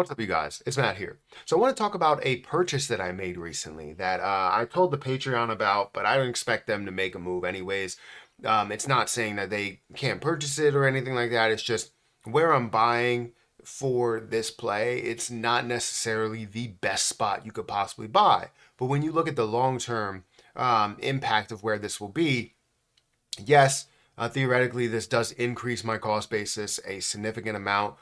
What's up, you guys? It's Matt here. So I want to talk about a purchase that I made recently that I told the Patreon about, but I don't expect them to make a move anyways. It's not saying that they can't purchase it or anything like that. It's just where I'm buying for this play. It's not necessarily the best spot you could possibly buy. But when you look at the long-term impact of where this will be, yes, theoretically, this does increase my cost basis a significant amount.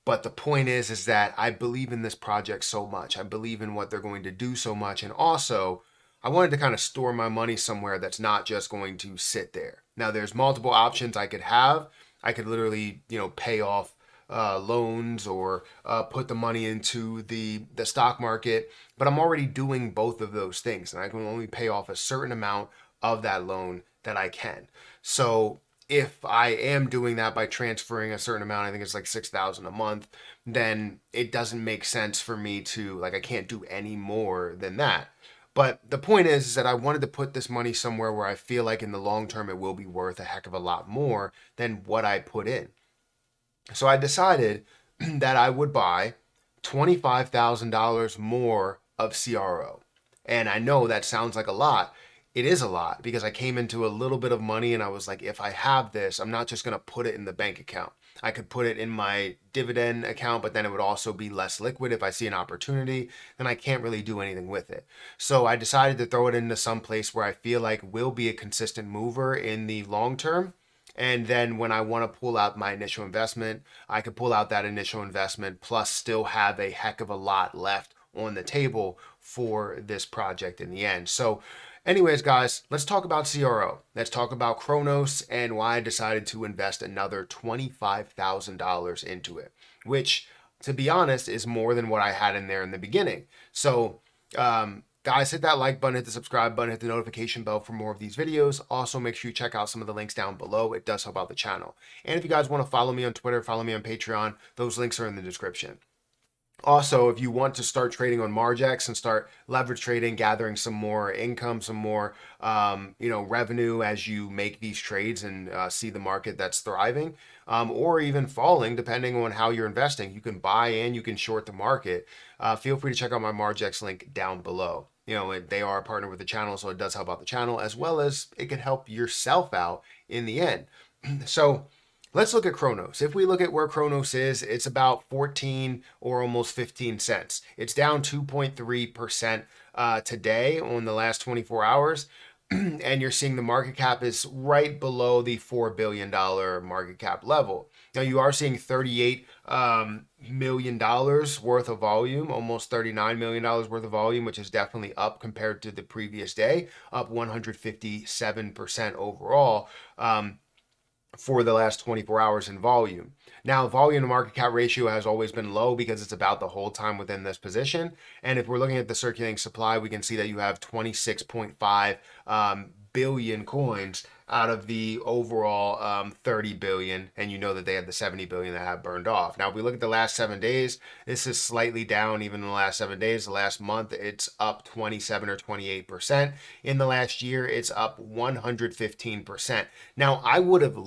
But the point is that I believe in this project so much. I believe in what they're going to do so much. And also, I wanted to kind of store my money somewhere that's not just going to sit there. Now, there's multiple options I could have. I could literally, pay off loans or put the money into the stock market. But I'm already doing both of those things, and I can only pay off a certain amount of that loan that I can. So if I am doing that by transferring a certain amount, I think it's like 6,000 a month, then it doesn't make sense for me to, like, I can't do any more than that. But the point is that I wanted to put this money somewhere where I feel like in the long term it will be worth a heck of a lot more than what I put in. So I decided that I would buy $25,000 more of CRO. And I know that sounds like a lot. It is a lot because I came into a little bit of money and I was like, if I have this, I'm not just going to put it in the bank account. I could put it in my dividend account, but then it would also be less liquid. If I see an opportunity, then I can't really do anything with it. So I decided to throw it into some place where I feel like will be a consistent mover in the long term. And then when I want to pull out my initial investment, I could pull out that initial investment plus still have a heck of a lot left on the table for this project in the end. So, anyways, guys, let's talk about CRO. Let's talk about Kronos and why I decided to invest another $25,000 into it, which, to be honest, is more than what I had in there in the beginning. So, guys, hit that like button, hit the subscribe button, hit the notification bell for more of these videos. Also, make sure you check out some of the links down below. It does help out the channel. And if you guys want to follow me on Twitter, follow me on Patreon, those links are in the description. Also, if you want to start trading on Margex and start leverage trading, gathering some more income, some more revenue as you make these trades and see the market that's thriving, or even falling, depending on how you're investing, you can buy and you can short the market. Feel free to check out my Margex link down below. They are a partner with the channel, so it does help out the channel as well as it can help yourself out in the end. So let's look at Kronos. If we look at where Kronos is, it's about 14 or almost 15 cents. It's down 2.3% today on the last 24 hours. And you're seeing the market cap is right below the $4 billion market cap level. Now you are seeing $38 million worth of volume, almost $39 million worth of volume, which is definitely up compared to the previous day, up 157% overall. For the last 24 hours in volume. Now, volume to market cap ratio has always been low because it's about the whole time within this position. And if we're looking at the circulating supply, we can see that you have 26.5 billion coins out of the overall 30 billion, and you know that they had the 70 billion that have burned off. Now, if we look at the last 7 days, this is slightly down even in the last 7 days. The last month, it's up 27 or 28%. In the last year, it's up 115%. Now, I would have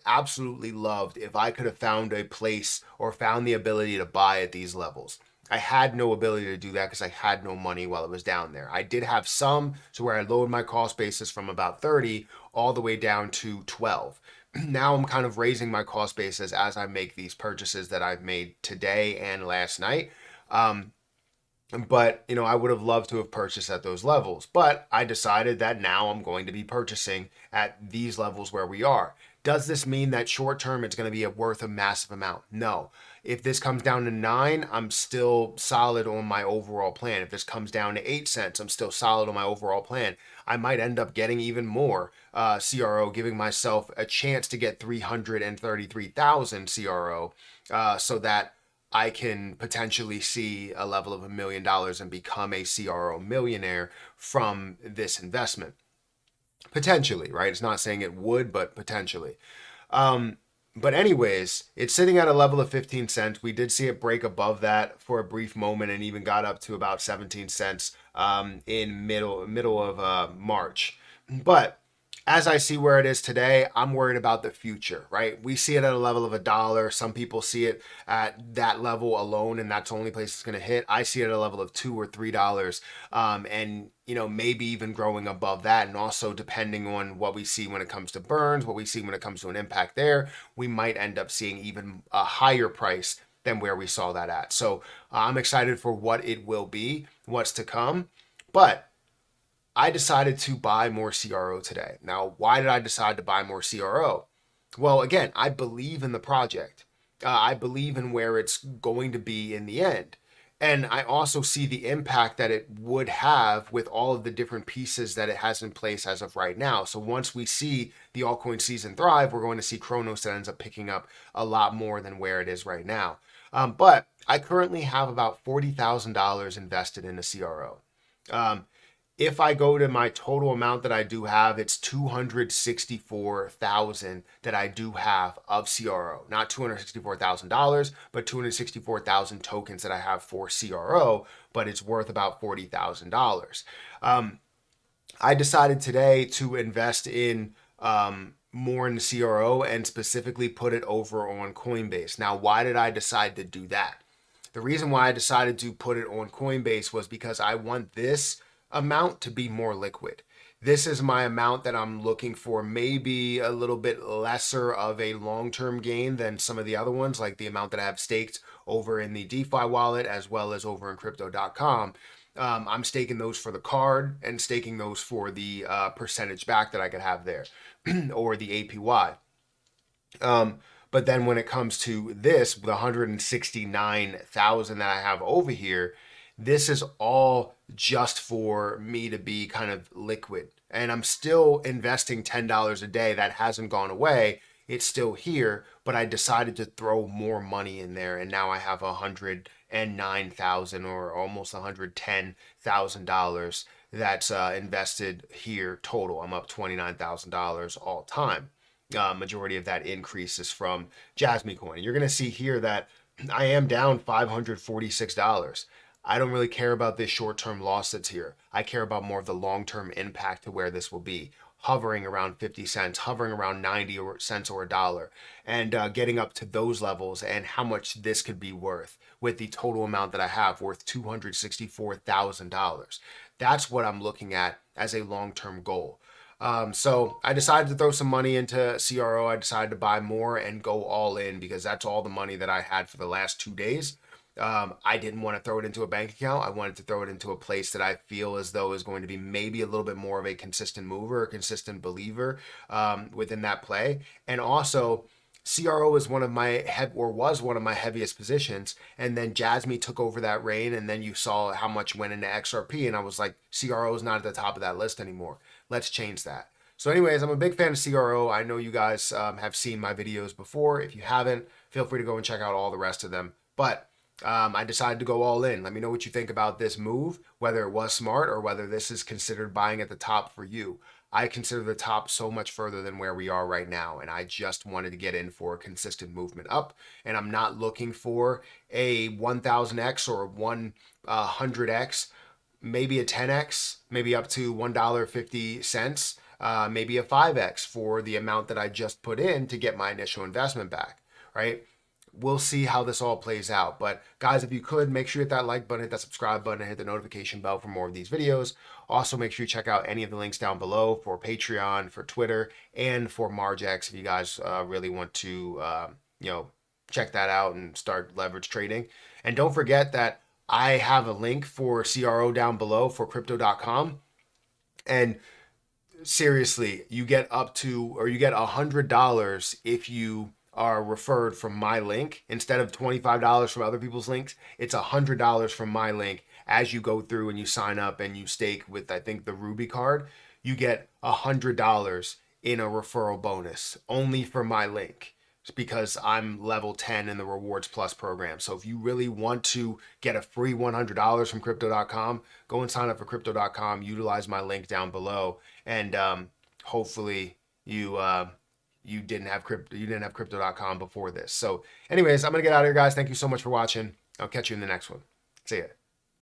absolutely loved if I could have found a place or found the ability to buy at these levels. I had no ability to do that because I had no money while it was down there. I did have some, so where I lowered my cost basis from about 30 all the way down to 12. Now I'm kind of raising my cost basis as I make these purchases that I've made today and last night. But, I would have loved to have purchased at those levels. But I decided that now I'm going to be purchasing at these levels where we are. Does this mean that short term it's going to be worth a massive amount? No. If this comes down to 9, I'm still solid on my overall plan. If this comes down to 8 cents, I'm still solid on my overall plan. I might end up getting even more CRO, giving myself a chance to get 333,000 CRO so that I can potentially see a level of $1 million and become a CRO millionaire from this investment. Potentially, right? It's not saying it would, but potentially. But anyways, it's sitting at a level of 15 cents. We did see it break above that for a brief moment and even got up to about 17 cents in middle of March. But as I see where it is today, I'm worried about the future, right? We see it at a level of $1. Some people see it at that level alone, and that's the only place it's going to hit. I see it at a level of $2 or $3, and maybe even growing above that. And also, depending on what we see when it comes to burns, what we see when it comes to an impact there, we might end up seeing even a higher price than where we saw that at. So I'm excited for what it will be, what's to come, but I decided to buy more CRO today. Now, why did I decide to buy more CRO? Well, again, I believe in the project. I believe in where it's going to be in the end. And I also see the impact that it would have with all of the different pieces that it has in place as of right now. So once we see the altcoin season thrive, we're going to see Kronos that ends up picking up a lot more than where it is right now. But I currently have about $40,000 invested in a CRO. If I go to my total amount that I do have, it's 264,000 that I do have of CRO. Not $264,000, but 264,000 tokens that I have for CRO, but it's worth about $40,000. I decided today to invest in more in the CRO and specifically put it over on Coinbase. Now, why did I decide to do that? The reason why I decided to put it on Coinbase was because I want this amount to be more liquid. This is my amount that I'm looking for, maybe a little bit lesser of a long-term gain than some of the other ones, like the amount that I have staked over in the DeFi wallet as well as over in crypto.com. I'm staking those for the card and staking those for the percentage back that I could have there or the APY. But then when it comes to this, the 169,000 that I have over here, this is all just for me to be kind of liquid. And I'm still investing $10 a day. That hasn't gone away. It's still here, but I decided to throw more money in there. And now I have 109,000 or almost $110,000 that's invested here total. I'm up $29,000 all time. Majority of that increase is from Jasmine Coin. You're going to see here that I am down $546. I don't really care about this short-term loss that's here. I care about more of the long-term impact to where this will be, hovering around 50 cents, hovering around 90 cents or $1, and getting up to those levels and how much this could be worth with the total amount that I have worth $264,000. That's what I'm looking at as a long-term goal. So I decided to throw some money into CRO. I decided to buy more and go all in because that's all the money that I had for the last 2 days. I didn't want to throw it into a bank account. I wanted to throw it into a place that I feel as though is going to be maybe a little bit more of a consistent mover, a consistent believer within that play. And also, CRO is one of my was one of my heaviest positions, and then Jasmine took over that reign, and then you saw how much went into XRP, and I was like, CRO is not at the top of that list anymore. Let's change that. So anyways, I'm a big fan of CRO. I know you guys have seen my videos before. If you haven't, feel free to go and check out all the rest of them. But I decided to go all in. Let me know what you think about this move, whether it was smart or whether this is considered buying at the top for you. I consider the top so much further than where we are right now, and I just wanted to get in for a consistent movement up, and I'm not looking for a 1000x or a 100x, maybe a 10x, maybe up to $1.50, maybe a 5x for the amount that I just put in to get my initial investment back, right? We'll see how this all plays out. But guys, if you could, make sure you hit that like button, hit that subscribe button, and hit the notification bell for more of these videos. Also, make sure you check out any of the links down below for Patreon, for Twitter, and for Margex if you guys really want to, check that out and start leverage trading. And don't forget that I have a link for CRO down below for crypto.com. And seriously, you get $100 if you are referred from my link. Instead of $25 from other people's links, it's $100 from my link. As you go through and you sign up and you stake with, I think, the Ruby card, you get $100 in a referral bonus only for my link. It's because I'm level 10 in the Rewards Plus program. So if you really want to get a free $100 from crypto.com, go and sign up for crypto.com, utilize my link down below, and hopefully you didn't have crypto.com before this. So anyways, I'm gonna get out of here, guys. Thank you so much for watching. I'll catch you in the next one. See ya.